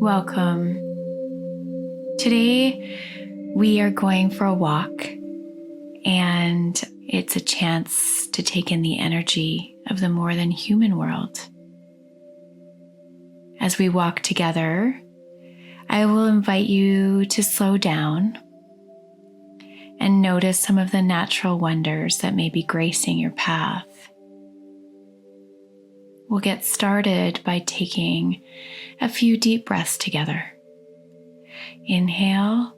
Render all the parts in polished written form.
Welcome. Today we are going for a walk, and it's a chance to take in the energy of the more than human world. As we walk together, I will invite you to slow down and notice some of the natural wonders that may be gracing your path. We'll get started by taking a few deep breaths together. Inhale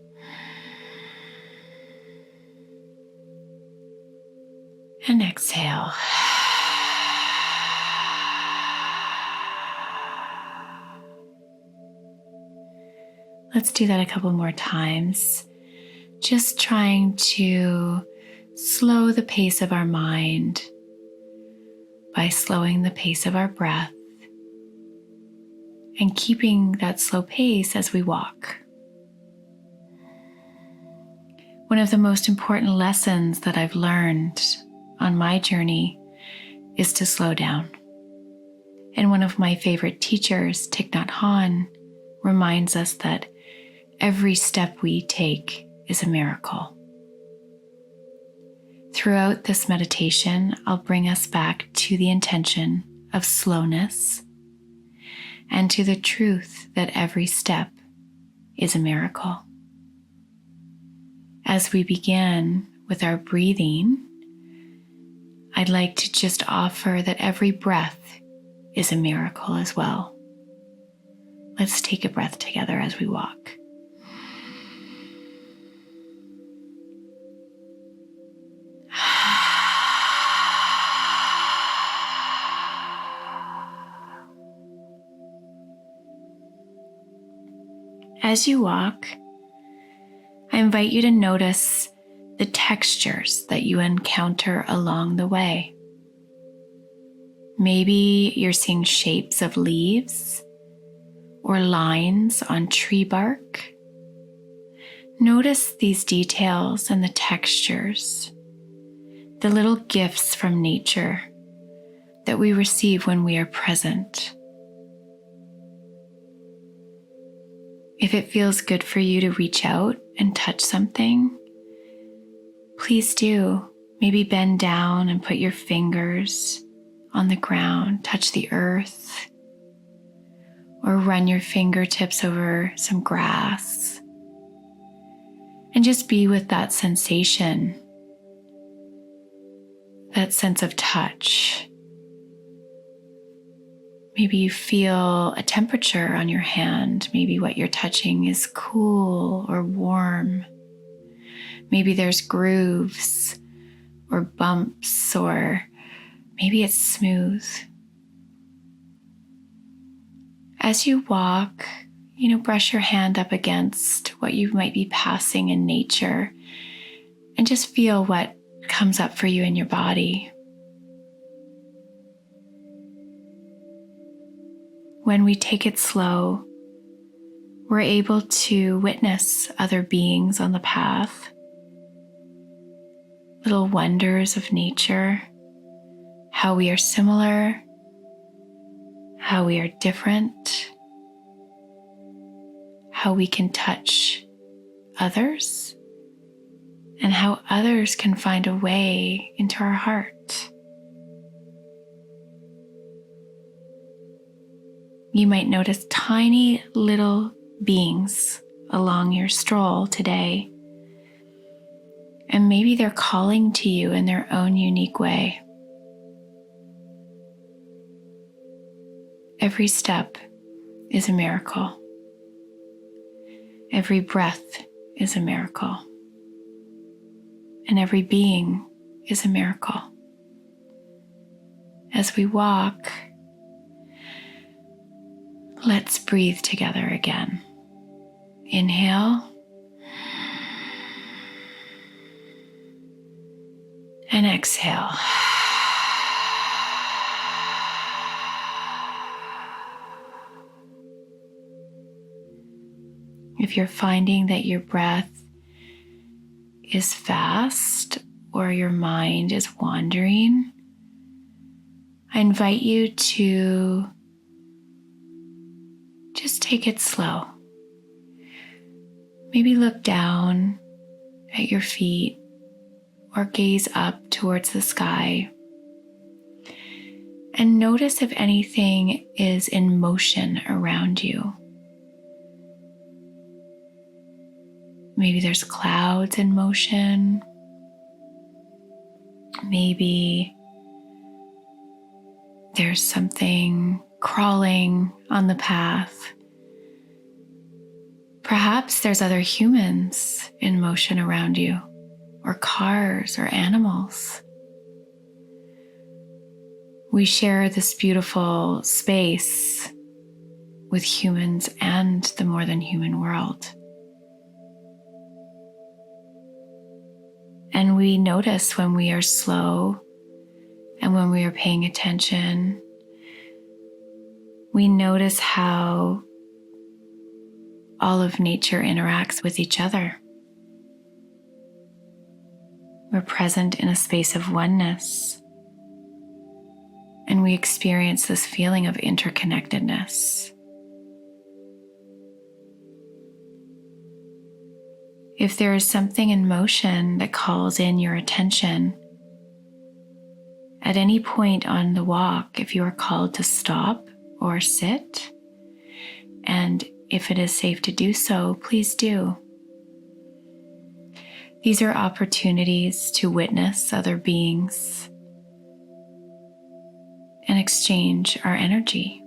and exhale. Let's do that a couple more times. Just trying to slow the pace of our mind by slowing the pace of our breath and keeping that slow pace as we walk. One of the most important lessons that I've learned on my journey is to slow down. And one of my favorite teachers, Thich Nhat Hanh, reminds us that every step we take is a miracle. Throughout this meditation, I'll bring us back to the intention of slowness and to the truth that every step is a miracle. As we begin with our breathing, I'd like to just offer that every breath is a miracle as well. Let's take a breath together as we walk. As you walk, I invite you to notice the textures that you encounter along the way. Maybe you're seeing shapes of leaves or lines on tree bark. Notice these details and the textures, the little gifts from nature that we receive when we are present. If it feels good for you to reach out and touch something, please do. Maybe bend down and put your fingers on the ground, touch the earth, or run your fingertips over some grass. And just be with that sensation, that sense of touch. Maybe you feel a temperature on your hand. Maybe what you're touching is cool or warm. Maybe there's grooves or bumps, or maybe it's smooth. As you walk, brush your hand up against what you might be passing in nature and just feel what comes up for you in your body. When we take it slow, we're able to witness other beings on the path, little wonders of nature, how we are similar, how we are different, how we can touch others, and how others can find a way into our heart. You might notice tiny little beings along your stroll today, and maybe they're calling to you in their own unique way. Every step is a miracle. Every breath is a miracle. And every being is a miracle. As we walk, let's breathe together again. Inhale and exhale. If you're finding that your breath is fast or your mind is wandering, I invite you to just take it slow. Maybe look down at your feet or gaze up towards the sky and notice if anything is in motion around you. Maybe there's clouds in motion. Maybe there's something crawling on the path. Perhaps there's other humans in motion around you, or cars or animals. We share this beautiful space with humans and the more than human world. And we notice when we are slow and when we are paying attention. We notice how all of nature interacts with each other. We're present in a space of oneness, and we experience this feeling of interconnectedness. If there is something in motion that calls in your attention, at any point on the walk, if you are called to stop or sit, and if it is safe to do so, please do. These are opportunities to witness other beings and exchange our energy.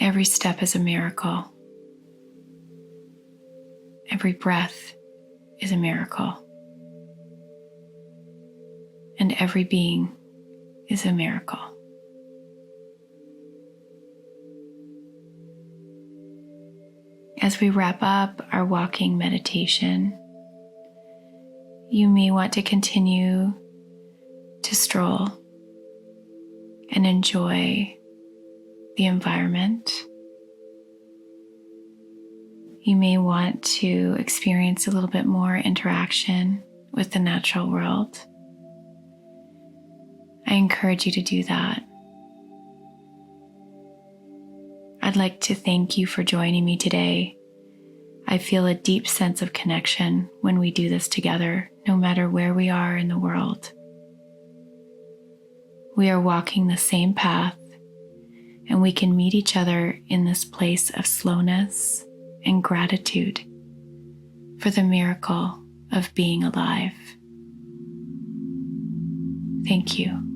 Every step is a miracle. Every breath is a miracle. And every being is a miracle. As we wrap up our walking meditation, you may want to continue to stroll and enjoy the environment. You may want to experience a little bit more interaction with the natural world. I encourage you to do that. I'd like to thank you for joining me today. I feel a deep sense of connection when we do this together, no matter where we are in the world. We are walking the same path, and we can meet each other in this place of slowness and gratitude for the miracle of being alive. Thank you.